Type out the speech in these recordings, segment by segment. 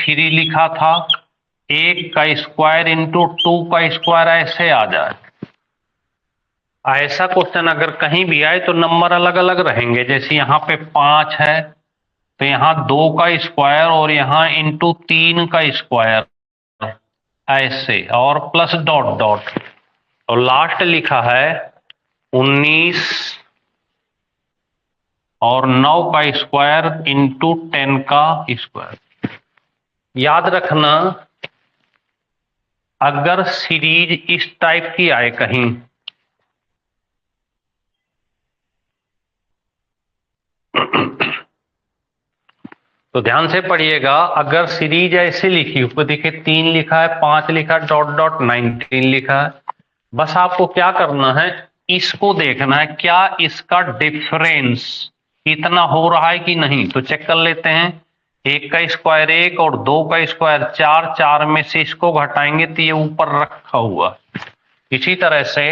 3 लिखा था, 1 का स्क्वायर इंटू 2 का स्क्वायर ऐसे आ जाए। ऐसा क्वेश्चन अगर कहीं भी आए तो नंबर अलग अलग रहेंगे। जैसे यहाँ पे 5 है तो यहाँ 2 का स्क्वायर और यहाँ इंटू 3 का स्क्वायर ऐसे, और प्लस डॉट डॉट, और लास्ट लिखा है 19 और 9 का स्क्वायर इंटू 10 का स्क्वायर। याद रखना, अगर सीरीज इस टाइप की आए कहीं, तो ध्यान से पढ़िएगा। अगर सीरीज ऐसे लिखी, ऊपर देखिए 3 लिखा है, 5 लिखा है, डॉट डॉट 19 लिखा है, बस आपको क्या करना है, इसको देखना है क्या इसका डिफरेंस इतना हो रहा है कि नहीं। तो चेक कर लेते हैं। 1 का स्क्वायर 1 और 2 का स्क्वायर 4, 4 में से इसको घटाएंगे तो ये ऊपर रखा हुआ। इसी तरह से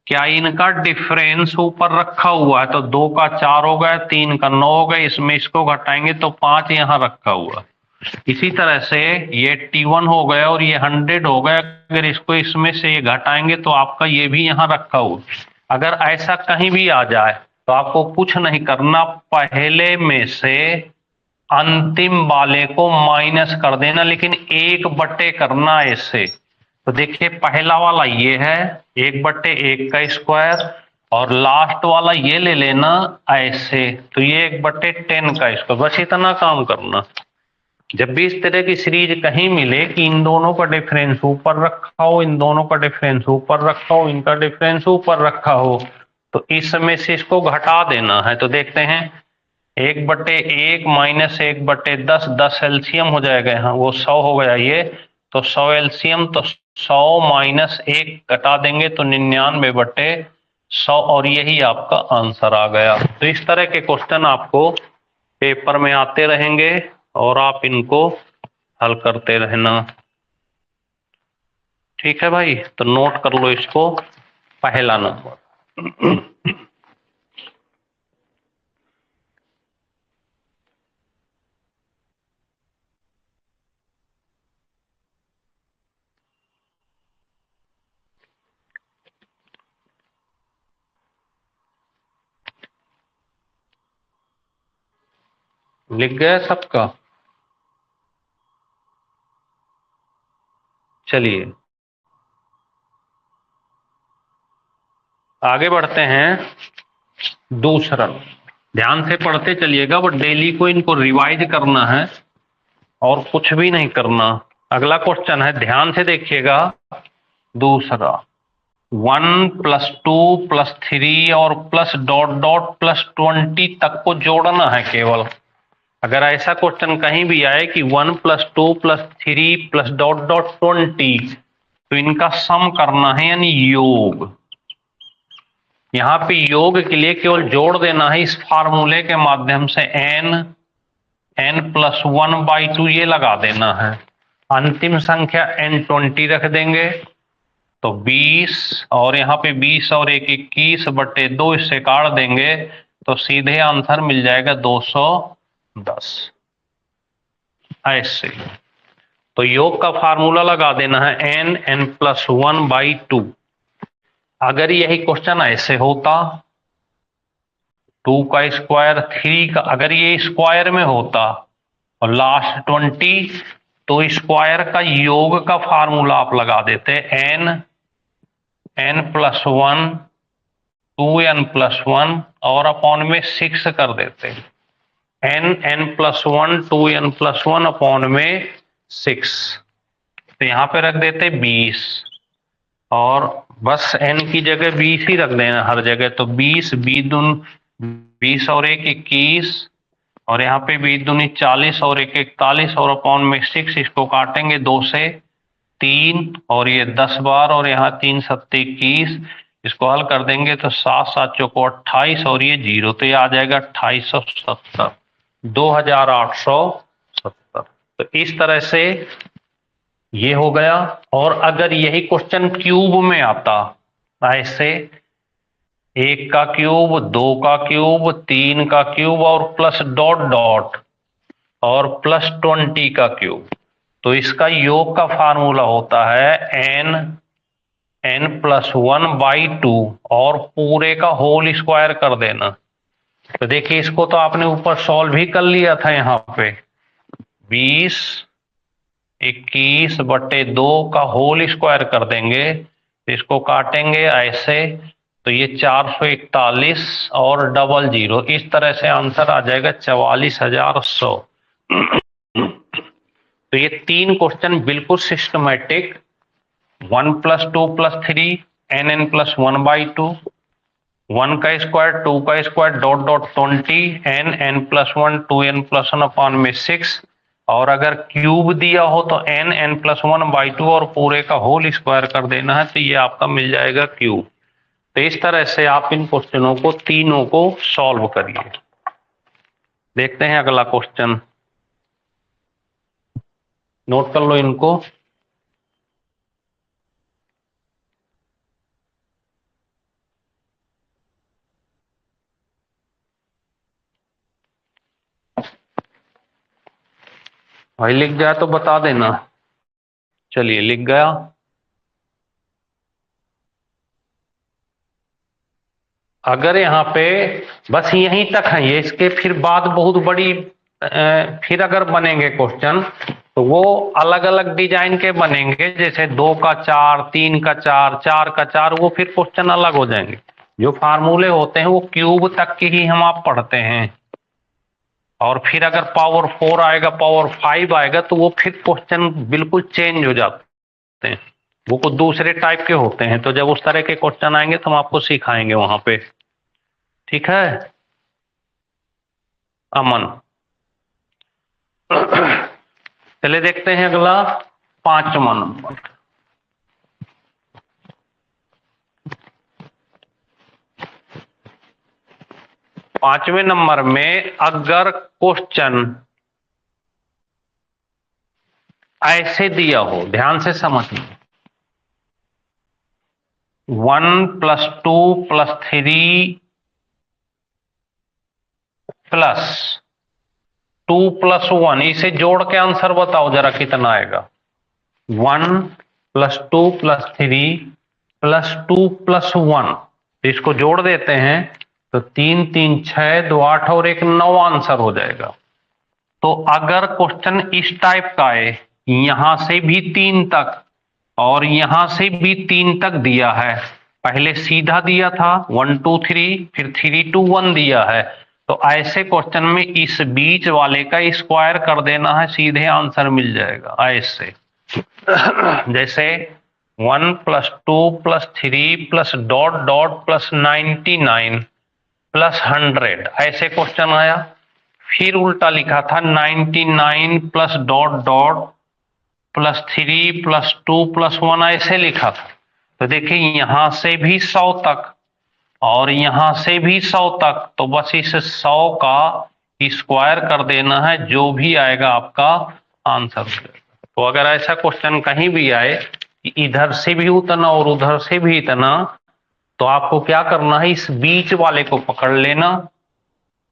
क्या इनका डिफरेंस ऊपर रखा हुआ है, तो 2 का 4 हो गया, 3 का 9 हो गया, इसमें इसको घटाएंगे तो 5 यहाँ रखा हुआ। इसी तरह से ये T1 हो गया और ये 100 हो गया, अगर इसको इसमें से ये घटाएंगे तो आपका ये भी यहाँ रखा हुआ। अगर ऐसा कहीं भी आ जाए तो आपको कुछ नहीं करना, पहले में से अंतिम वाले को माइनस कर देना, लेकिन 1/, करना ऐसे। तो देखिए पहला वाला ये है 1/1 का स्क्वायर, और लास्ट वाला ये ले लेना ऐसे, तो ये 1/10 का स्क्वायर। बस इतना काम करना। जब भी इस तरह की सीरीज कहीं मिले कि इन दोनों का डिफरेंस ऊपर रखा हो, इन दोनों का डिफरेंस ऊपर रखा हो, इनका डिफरेंस ऊपर रखा हो, तो इसमें से इसको घटा देना है। तो देखते हैं 1/1 माइनस 1/10, 10 एलसीएम हो जाएगा यहाँ, वो 100 हो गया ये, तो 100 एलसीएम, तो 100 माइनस 1 घटा देंगे तो 99/100, और यही आपका आंसर आ गया। तो इस तरह के क्वेश्चन आपको पेपर में आते रहेंगे और आप इनको हल करते रहना। ठीक है भाई, तो नोट कर लो इसको, पहला नंबर। लिख गया सबका? चलिए आगे बढ़ते हैं। दूसरा, ध्यान से पढ़ते चलिएगा, बट डेली को इनको रिवाइज करना है और कुछ भी नहीं करना। अगला क्वेश्चन है, ध्यान से देखिएगा। दूसरा, 1 + 2 + 3 और प्लस डॉट डॉट +20 तक को जोड़ना है केवल। अगर ऐसा क्वेश्चन कहीं भी आए कि 1 + 2 + 3 + डॉट डॉट 20, तो इनका सम करना है, यानी योग। यहाँ पे योग के लिए केवल जोड़ देना है इस फार्मूले के माध्यम से, n + 1/2 ये लगा देना है। अंतिम संख्या n20 रख देंगे तो 20, और यहाँ पे 20 और 1 21/2, इससे काट देंगे तो सीधे आंसर मिल जाएगा 210 ऐसे। तो योग का फार्मूला लगा देना है n + 1/2। अगर यही क्वेश्चन ऐसे होता, 2 का स्क्वायर 3 का, अगर ये स्क्वायर में होता और लास्ट 20, तो स्क्वायर का योग का फार्मूला आप लगा देते, n + 1 2n + 1 और अपॉन में 6 कर देते, n + 1 2n + 1 अपॉन में 6। तो यहाँ पे रख देते 20, और बस n की जगह 20 ही रख देना हर जगह। तो 20, 20 और 1 21, और यहाँ पे 20 दूनी 40 और 1 41, और अपॉन में 6, इसको काटेंगे 2 से 3, और ये 10 बार, और यहाँ 3 7 21, इसको हल कर देंगे तो 7 7 चौको 28, और ये 0, तो ये आ जाएगा 2870, 2870। तो इस तरह से ये हो गया। और अगर यही क्वेश्चन क्यूब में आता, ऐसे 1 का क्यूब, 2 का क्यूब, 3 का क्यूब, और प्लस डॉट डॉट, और +20 का क्यूब, तो इसका योग का फार्मूला होता है n+1/2 और पूरे का होल स्क्वायर कर देना। तो देखिए इसको तो आपने ऊपर सॉल्व भी कर लिया था, यहाँ पे 20 21/2 का होल स्क्वायर कर देंगे, इसको काटेंगे ऐसे, तो ये 441 और डबल जीरो, इस तरह से आंसर आ जाएगा 44,100। तो ये 3 क्वेश्चन बिल्कुल सिस्टमेटिक, 1+2+3 n+1/2, 1 का स्क्वायर 2 का स्क्वायर ... 20 n+1 2n+1/6, और अगर क्यूब दिया हो तो n+1/2 और पूरे का होल स्क्वायर कर देना है, तो ये आपका मिल जाएगा क्यूब। तो इस तरह से आप इन क्वेश्चनों को तीनों को सॉल्व करिए। देखते हैं अगला क्वेश्चन, नोट कर लो इनको। भाई लिख गया तो बता देना। चलिए लिख गया। अगर यहाँ पे बस यहीं तक है ये, इसके फिर बाद बहुत बड़ी फिर अगर बनेंगे क्वेश्चन तो वो अलग अलग डिजाइन के बनेंगे, जैसे 2 का 4, 3 का 4, 4 का 4, वो फिर क्वेश्चन अलग हो जाएंगे। जो फार्मूले होते हैं वो क्यूब तक की ही हम आप पढ़ते हैं, और फिर अगर पावर 4 आएगा, पावर 5 आएगा, तो वो फिर क्वेश्चन बिल्कुल चेंज हो जाते हैं, वो कुछ दूसरे टाइप के होते हैं। तो जब उस तरह के क्वेश्चन आएंगे तो हम आपको सिखाएंगे वहां पे, ठीक है अमन। चले देखते हैं अगला 5वां नंबर। पांचवें नंबर में अगर क्वेश्चन ऐसे दिया हो, ध्यान से समझिए, 1+2+3 +2+1, इसे जोड़ के आंसर बताओ जरा कितना आएगा। 1+2+3 +2+1, इसको जोड़ देते हैं तो 3 3 6 2 8 और 1 9 आंसर हो जाएगा। तो अगर क्वेश्चन इस टाइप का है, यहां से भी 3 तक और यहां से भी 3 तक दिया है, पहले सीधा दिया था 1 2 3, फिर 3 2 1 दिया है, तो ऐसे क्वेश्चन में इस बीच वाले का स्क्वायर कर देना है, सीधे आंसर मिल जाएगा ऐसे। जैसे 1+2+3 +... +99 ऐसे क्वेश्चन आया। फिर उल्टा लिखा था 99 +... +3+2+1 ऐसे लिखा था। तो देखिए यहां से भी 100 तक और यहां से भी 100 तक, तो बस इस 100 का स्क्वायर कर देना है, जो भी आएगा आपका आंसर। तो अगर ऐसा क्वेश्चन कहीं भी आए कि इधर से भी उतना और उधर से भी इतना, तो आपको क्या करना है, इस बीच वाले को पकड़ लेना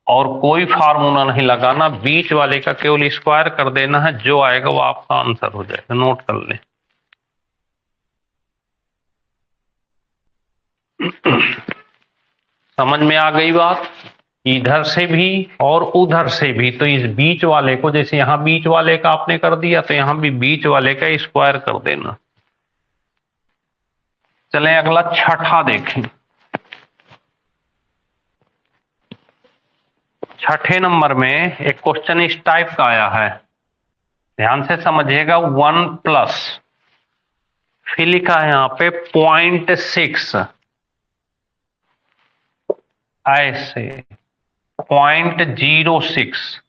और कोई फार्मूला नहीं लगाना, बीच वाले का केवल स्क्वायर कर देना है, जो आएगा वो आपका आंसर हो जाएगा। नोट कर लें। समझ में आ गई बात? इधर से भी और उधर से भी, तो इस बीच वाले को, जैसे यहां बीच वाले का आपने कर दिया, तो यहां भी बीच वाले का स्क्वायर कर देना। चलें अगला 6ठा देखें। 6ठे नंबर में एक क्वेश्चन इस टाइप का आया है, ध्यान से समझिएगा। 1+, फिर लिखा है यहां पे 0.6 ऐसे, 0.06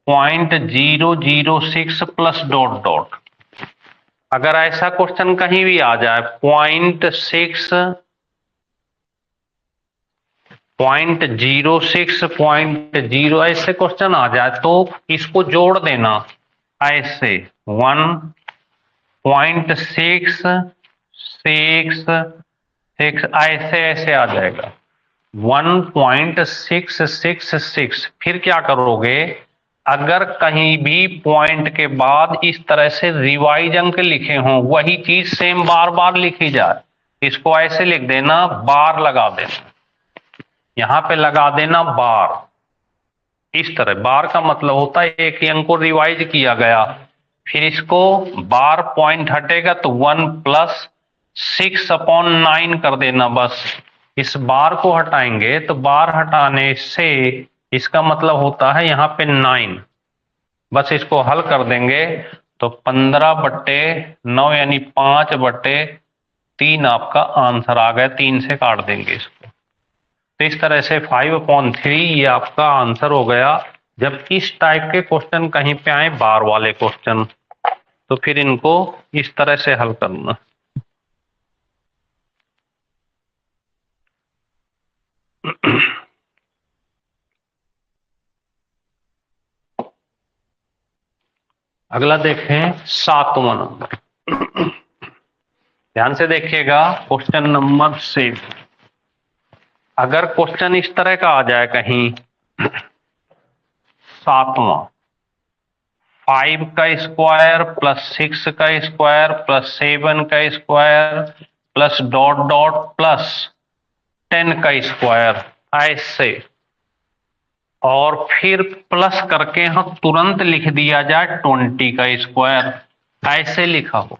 0.006 +... अगर ऐसा क्वेश्चन कहीं भी आ जाए 0.6 0.06 ऐसे क्वेश्चन आ जाए, तो इसको जोड़ देना ऐसे 1.666 ऐसे ऐसे आ जाएगा 1.666। फिर क्या करोगे, अगर कहीं भी पॉइंट के बाद इस तरह से रिवाइज अंक लिखे हों, वही चीज सेम बार बार लिखी जाए, इसको ऐसे लिख देना, बार लगा देना, यहां पे लगा देना बार। इस तरह बार का मतलब होता है एक ही अंक को रिवाइज किया गया, फिर इसको बार पॉइंट हटेगा तो 1+6/9 कर देना बस। इस बार को हटाएंगे तो बार हटाने से इसका मतलब होता है यहाँ पे 9, बस इसको हल कर देंगे तो 15/9 यानी 5/3 आपका आंसर आ गया। 3 से काट देंगे इसको, तो इस तरह से 5/3 ये आपका आंसर हो गया। जब इस टाइप के क्वेश्चन कहीं पे आए, बार वाले क्वेश्चन, तो फिर इनको इस तरह से हल करना। अगला देखें 7वां नंबर। ध्यान से देखिएगा क्वेश्चन नंबर 6। अगर क्वेश्चन इस तरह का आ जाए कहीं 7वां, 5 का स्क्वायर प्लस 6 का स्क्वायर प्लस 7 का square plus dot dot plus 10 का स्क्वायर, ऐसे, और फिर प्लस करके हम तुरंत लिख दिया जाए 20 का स्क्वायर, ऐसे लिखा हो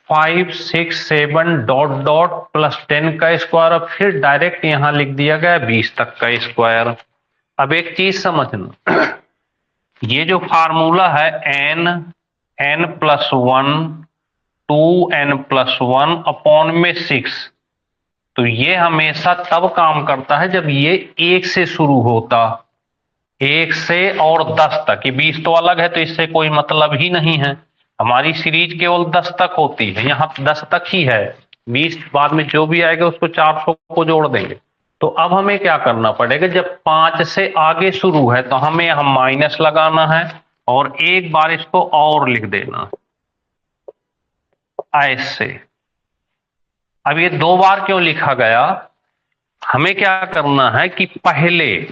5 6 7 डॉट डॉट प्लस 10 का स्क्वायर, और फिर डायरेक्ट यहां लिख दिया गया 20 तक का स्क्वायर। अब एक चीज समझना, ये जो फार्मूला है n+1 2n+1 अपॉन में 6, तो ये हमेशा तब काम करता है जब ये 1 से शुरू होता, 1 से और 10 तक। ये 20 तो अलग है, तो इससे कोई मतलब ही नहीं है, हमारी सीरीज केवल 10 तक होती है, यहाँ 10 तक ही है, 20 बाद में जो भी आएगा उसको 400 को जोड़ देंगे। तो अब हमें क्या करना पड़ेगा, जब 5 से आगे शुरू है तो हमें हम माइनस लगाना है और एक बार इसको और लिख देना ऐसे। अब ये 2 बार क्यों लिखा गया, हमें क्या करना है कि पहले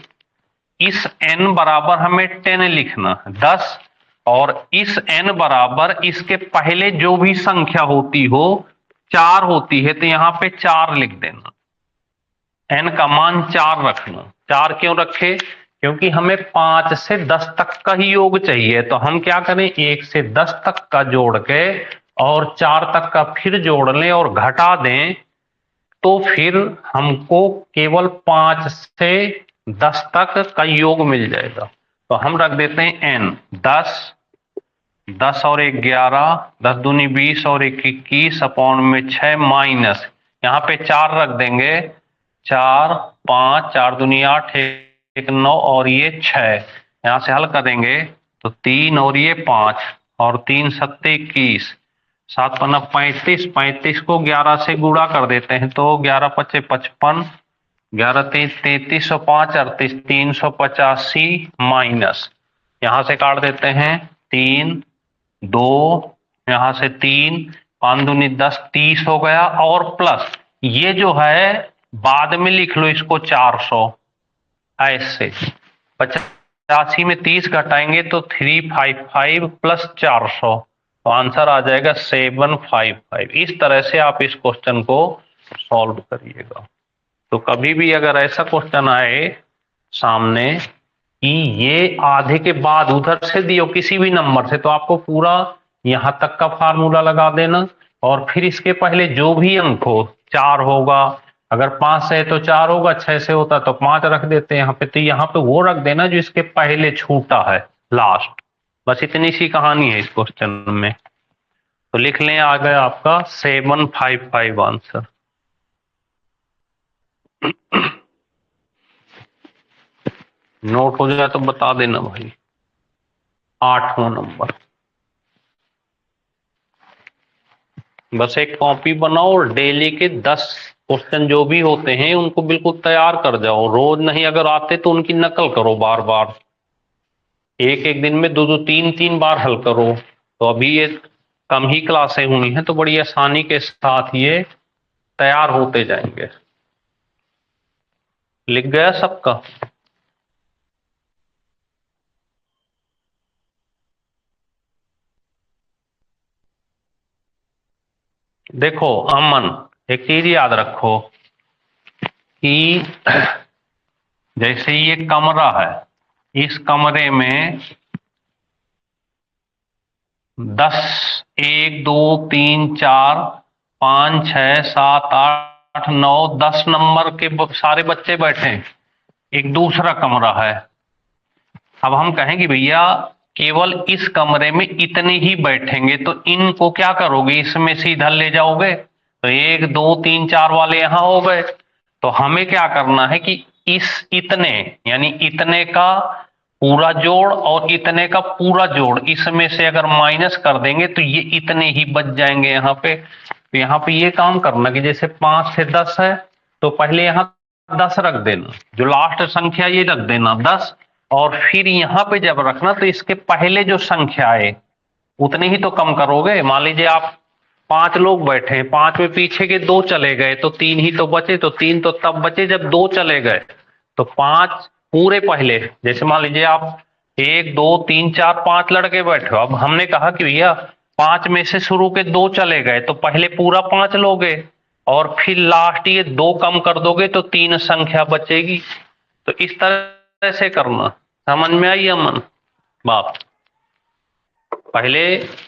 इस n बराबर हमें 10 लिखना है, 10, और इस n बराबर इसके पहले जो भी संख्या होती हो, 4 होती है तो यहां पे 4 लिख देना, n का मान 4 रखना। 4 क्यों रखे, क्योंकि हमें 5 से 10 तक का ही योग चाहिए, तो हम क्या करें 1 से 10 तक का जोड़ के और 4 तक का फिर जोड़ लें और घटा दें, तो फिर हमको केवल 5 से 10 तक का योग मिल जाएगा। तो हम रख देते हैं n 10, 10 और 1 11, 10 दूनी 20 और 1 21 अपॉन में 6 माइनस, यहाँ पे 4 रख देंगे, 4 5, 4 दूनी 8, 1 9 और ये 6, यहाँ से हल करेंगे तो 3 और ये 5 और 3 7 21, 7 पन्ना 35, 35 को 11 से गुणा कर देते हैं तो 11 पचे 55, 11 3 33 और 5 38, 385 माइनस, यहां से काट देते हैं 3 2, यहां से 3 5 दूनी 10, 30 हो गया, और प्लस ये जो है बाद में लिख लो इसको 400 ऐसे। 85 में 30 घटाएंगे तो 355 प्लस 400, तो आंसर आ जाएगा 755। इस तरह से आप इस क्वेश्चन को सॉल्व करिएगा। तो कभी भी अगर ऐसा क्वेश्चन आए सामने कि ये आधे के बाद उधर से दियो किसी भी नंबर से, तो आपको पूरा यहां तक का फार्मूला लगा देना, और फिर इसके पहले जो भी अंक हो, 4 होगा, अगर 5 से है तो 4 होगा, 6 से होता तो 5 रख देते हैं यहाँ पे, तो यहाँ पे वो रख देना जो इसके पहले छूटा है लास्ट। बस इतनी सी कहानी है इस क्वेश्चन में। तो लिख लें, आ गया आपका 755 आंसर। नोट हो जाए तो बता देना भाई। 8वां नंबर, बस एक कॉपी बनाओ और डेली के 10 क्वेश्चन जो भी होते हैं उनको बिल्कुल तैयार कर जाओ, रोज नहीं अगर आते तो उनकी नकल करो बार बार, एक एक दिन में 2 2 3 3 बार हल करो। तो अभी ये कम ही क्लासें हुई हैं तो बड़ी आसानी के साथ ये तैयार होते जाएंगे। लिख गया सबका? देखो अमन, एक चीज याद रखो कि जैसे ये कमरा है, इस कमरे में 10, 1 2 3 4 5 6 7 8 9 10 नंबर के सारे बच्चे बैठे हैं। एक दूसरा कमरा है। अब हम कहेंगे भैया केवल इस कमरे में इतने ही बैठेंगे, तो इनको क्या करोगे, इसमें से इधर ले जाओगे, तो 1 2 3 4 वाले यहां हो गए। तो हमें क्या करना है कि इस इतने यानी इतने का पूरा जोड़ और इतने का पूरा जोड़, इसमें से अगर माइनस कर देंगे तो ये इतने ही बच जाएंगे यहाँ पे। तो यहाँ पे ये काम करना कि जैसे 5 से 10 है, तो पहले यहाँ 10 रख देना, जो लास्ट संख्या ये रख देना 10, और फिर यहाँ पे जब रखना तो इसके पहले जो संख्या है उतने ही तो कम करोगे। मान लीजिए आप 5 लोग बैठे हैं, 5 में पीछे के 2 चले गए तो 3 ही तो बचे, तो 3 तो तब बचे जब 2 चले गए। तो 5 पूरे पहले, जैसे मान लीजिए आप 1 2 3 4 5 लड़के बैठे हो, अब हमने कहा कि भैया 5 में से शुरू के 2 चले गए तो पहले पूरा 5 लोगे और फिर लास्ट ये 2 कम कर दोगे तो 3 संख्या बचेगी। तो इस तरह से करना, समझ में आई अमन बाप? पहले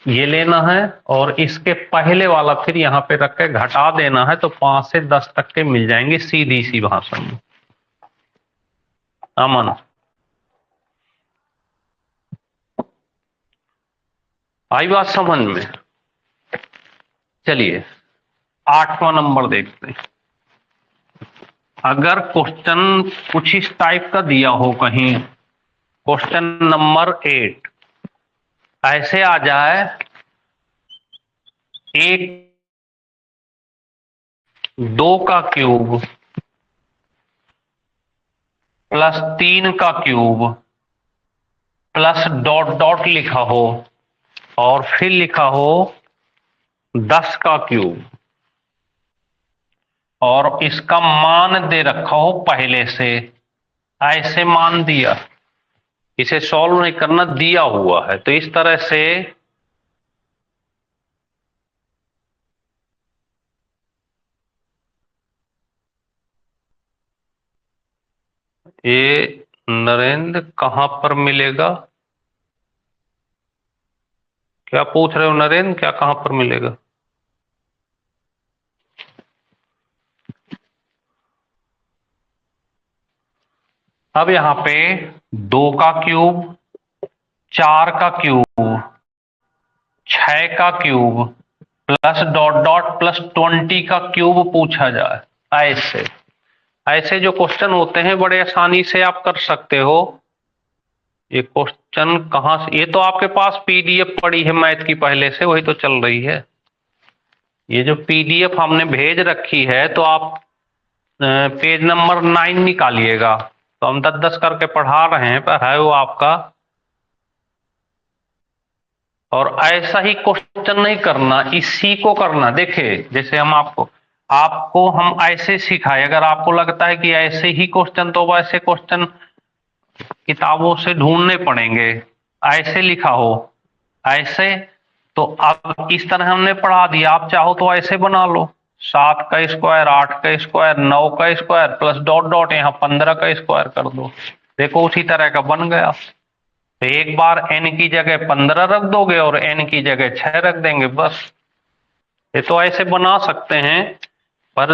ये लेना है और इसके पहले वाला फिर यहाँ पे रख के घटा देना है, तो 5 से 10 तक के मिल जाएंगे सीधी सी भाषा में। अमन आई बात समझ में? चलिए 8वां नंबर देखते हैं। अगर क्वेश्चन कुछ इस टाइप का दिया हो, कहीं क्वेश्चन नंबर 8 ऐसे आ जाए, 2 का क्यूब प्लस 3 का क्यूब प्लस डॉट डॉट लिखा हो और फिर लिखा हो 10 का क्यूब और इसका मान दे रखा हो पहले से, ऐसे मान दिया, इसे सॉल्व नहीं करना, दिया हुआ है। तो इस तरह से ये नरेंद्र कहां पर मिलेगा? क्या पूछ रहे हो नरेंद्र, क्या कहां पर मिलेगा? अब यहां पे 2 का क्यूब, 4 का क्यूब, 6 का cube plus dot dot plus 20 का क्यूब पूछा जाए, ऐसे ऐसे जो क्वेश्चन होते हैं बड़े आसानी से आप कर सकते हो। ये क्वेश्चन कहां से, ये तो आपके पास पीडीएफ पड़ी है मैथ की पहले से, वही तो चल रही है। ये जो पीडीएफ हमने भेज रखी है, तो आप पेज नंबर 9 निकालिएगा। तो हम 10-10 करके पढ़ा रहे हैं, पर है वो आपका। और ऐसा ही क्वेश्चन नहीं करना, इसी को करना। देखिए जैसे हम आपको हम ऐसे सिखाए, अगर आपको लगता है कि ऐसे ही क्वेश्चन, तो वैसे क्वेश्चन किताबों से ढूंढने पड़ेंगे, ऐसे लिखा हो ऐसे। तो अब इस तरह हमने पढ़ा दिया, आप चाहो तो ऐसे बना लो, 7 का स्क्वायर, 8 का स्क्वायर, 9 का स्क्वायर प्लस डॉट डॉट यहाँ 15 का स्क्वायर कर दो। देखो उसी तरह का बन गया। तो एक बार n की जगह 15 रख दोगे और n की जगह 6 रख देंगे, बस। ये तो ऐसे बना सकते हैं, पर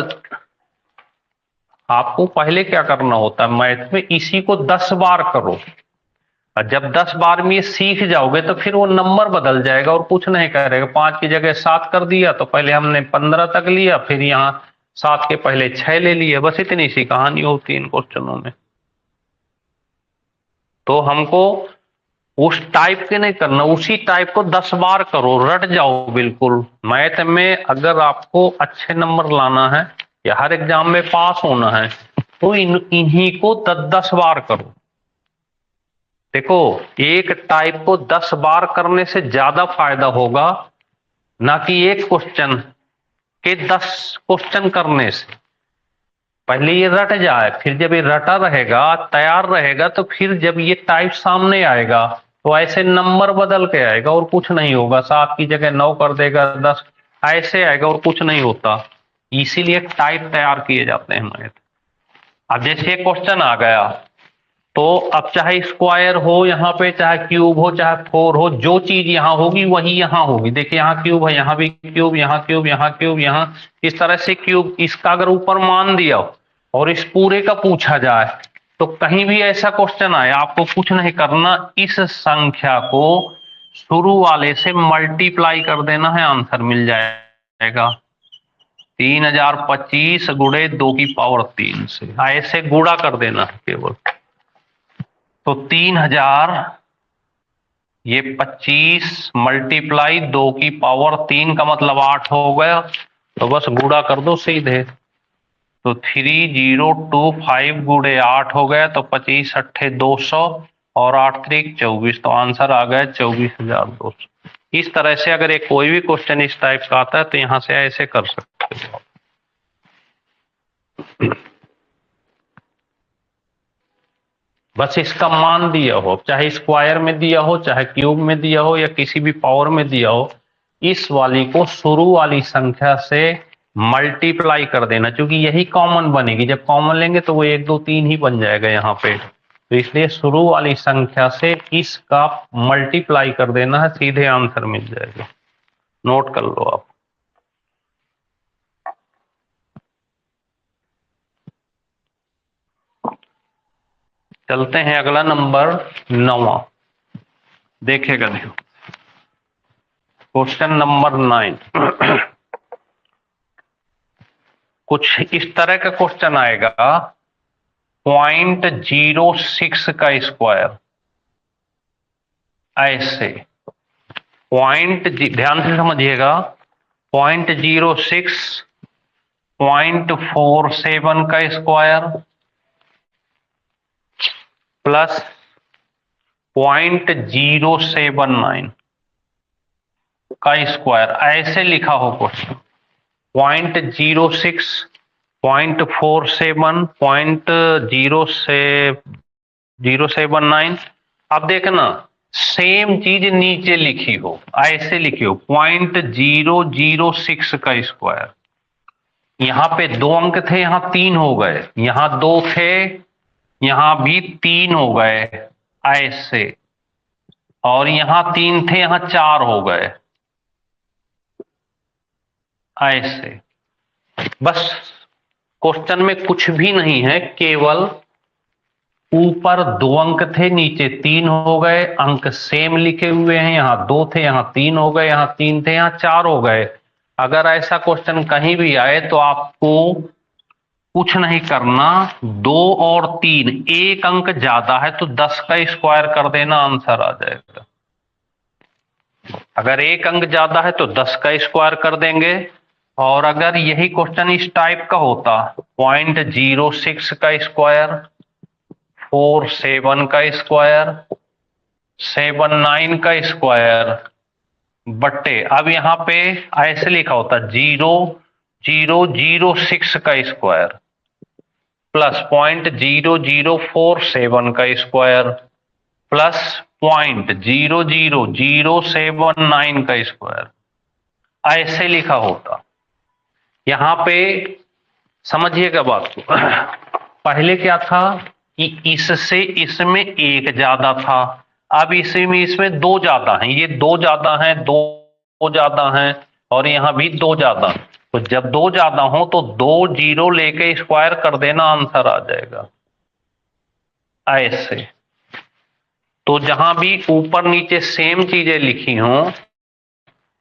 आपको पहले क्या करना होता है मैथ में, इसी को 10 बार करो। और जब 10 बार में ये सीख जाओगे तो फिर वो नंबर बदल जाएगा और कुछ नहीं करेगा। 5 की जगह 7 कर दिया तो पहले हमने 15 तक लिया, फिर यहाँ 7 के पहले 6 ले लिया, बस इतनी सी कहानी होती है इन क्वेश्चनों में। तो हमको उस टाइप के नहीं करना, उसी टाइप को 10 बार करो, रट जाओ बिल्कुल। मैथ में अगर आपको अच्छे नंबर लाना है या हर एग्जाम में पास होना है, तो इन्हीं को 10-10 बार करो। देखो एक टाइप को 10 बार करने से ज्यादा फायदा होगा, ना कि एक क्वेश्चन के 10 क्वेश्चन करने से। पहले ये रट जाए, फिर जब ये रटा रहेगा, तैयार रहेगा, तो फिर जब ये टाइप सामने आएगा तो ऐसे नंबर बदल के आएगा और कुछ नहीं होगा। 7 की जगह 9 कर देगा, 10 ऐसे आएगा और कुछ नहीं होता, इसीलिए टाइप तैयार किए जाते हैं मैथ। अब जैसे क्वेश्चन आ गया तो अब चाहे स्क्वायर हो यहाँ पे, चाहे क्यूब हो, चाहे फोर हो, जो चीज यहाँ होगी वही यहाँ होगी। देखिए यहाँ क्यूब है, यहाँ भी क्यूब, यहाँ क्यूब, यहाँ क्यूब, यहाँ इस तरह से क्यूब। इसका अगर ऊपर मान दिया और इस पूरे का पूछा जाए तो कहीं भी ऐसा क्वेश्चन आए, आपको कुछ नहीं करना, इस संख्या को शुरू वाले से मल्टीप्लाई कर देना है, आंसर मिल जाएगा। 3025 गुणे 2 की पावर 3 से ऐसे गुणा कर देना है केवल। तो 3000 ये 25 मल्टीप्लाई 2 की पावर 3 का मतलब 8 हो गया, तो बस गुणा कर दो सीधे। तो 3025 गुणे 8 हो गया, तो 25 अट्ठे 200 और 8 त्रिक 24, तो आंसर आ गया 24,200। इस तरह से अगर एक कोई भी क्वेश्चन इस टाइप का आता है तो यहां से ऐसे कर सकते हो। बस इसका मान दिया हो, चाहे स्क्वायर में दिया हो, चाहे क्यूब में दिया हो, या किसी भी पावर में दिया हो, इस वाली को शुरू वाली संख्या से मल्टीप्लाई कर देना, क्योंकि यही कॉमन बनेगी। जब कॉमन लेंगे तो वो 1 2 3 ही बन जाएगा यहाँ पे, तो इसलिए शुरू वाली संख्या से इसका मल्टीप्लाई कर देना है, सीधे आंसर मिल जाएगा। नोट कर लो आप। चलते हैं अगला नंबर 9। देखेगा देखो क्वेश्चन नंबर 9। कुछ इस तरह का क्वेश्चन आएगा, 0.06 का स्क्वायर, ऐसे पॉइंट, ध्यान से समझिएगा, 0.06 0.47 का स्क्वायर प्लस 0.079 का स्क्वायर, ऐसे लिखा हो क्वेश्चन। 0.06 0.47 0.079। अब देखना सेम चीज नीचे लिखी हो, ऐसे लिखी हो 0.006 का स्क्वायर। यहां पे 2 अंक थे, यहां 3 हो गए, यहां 2 थे, यहां भी 3 हो गए ऐसे, और यहां 3 थे, यहां 4 हो गए ऐसे। बस क्वेश्चन में कुछ भी नहीं है, केवल ऊपर 2 अंक थे, नीचे 3 हो गए, अंक सेम लिखे हुए हैं, यहां 2 थे, यहां 3 हो गए, यहां 3 थे, यहां 4 हो गए। अगर ऐसा क्वेश्चन कहीं भी आए तो आपको कुछ नहीं करना, 2 और 3, एक अंक ज्यादा है तो 10 का स्क्वायर कर देना, आंसर आ जाएगा। अगर एक अंक ज्यादा है तो 10 का स्क्वायर कर देंगे। और अगर यही क्वेश्चन इस टाइप का होता, 0.06 का स्क्वायर, 47 का स्क्वायर, 79 का स्क्वायर बट्टे, अब यहां पे ऐसे लिखा होता 0.006 का स्क्वायर प्लस 0.0047 का स्क्वायर प्लस 0.00079 का स्क्वायर, ऐसे लिखा होता। यहां पे समझिएगा बात को। पहले क्या था कि इससे इसमें एक ज्यादा था, अब इसमें 2 ज्यादा हैं, ये 2 ज्यादा हैं, 2 ज्यादा हैं, और यहां भी 2 ज्यादा। तो जब 2 ज्यादा हो तो 2 जीरो लेके स्क्वायर कर देना, आंसर आ जाएगा ऐसे। तो जहां भी ऊपर नीचे सेम चीजें लिखी हों,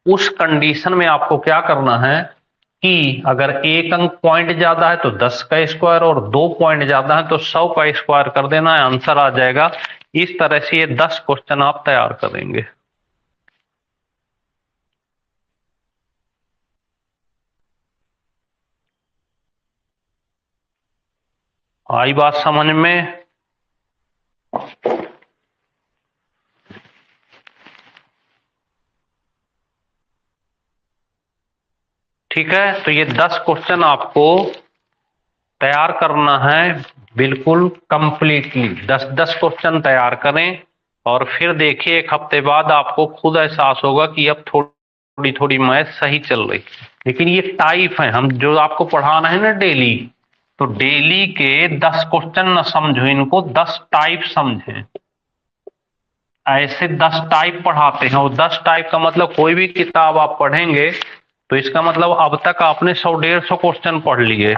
उस कंडीशन में आपको क्या करना है कि अगर एक अंक पॉइंट ज्यादा है तो 10 का स्क्वायर, और 2 पॉइंट ज्यादा है तो 100 का स्क्वायर कर देना है, आंसर आ जाएगा। इस तरह से ये 10 क्वेश्चन आप तैयार करेंगे। आई बात समझ में? ठीक है, तो ये 10 क्वेश्चन आपको तैयार करना है, बिल्कुल कंप्लीटली 10-10 क्वेश्चन तैयार करें, और फिर देखिए 1 हफ्ते बाद आपको खुद एहसास होगा कि अब थोड़ी थोड़ी थोड़ी मैथ सही चल रही, लेकिन ये टाइप है, हम जो आपको पढ़ाना है ना डेली, तो डेली के 10 क्वेश्चन न समझो इनको, 10 टाइप समझें। ऐसे 10 टाइप पढ़ाते हैं, और 10 टाइप का मतलब कोई भी किताब आप पढ़ेंगे तो इसका मतलब अब तक आपने 100-150 क्वेश्चन पढ़ लिए।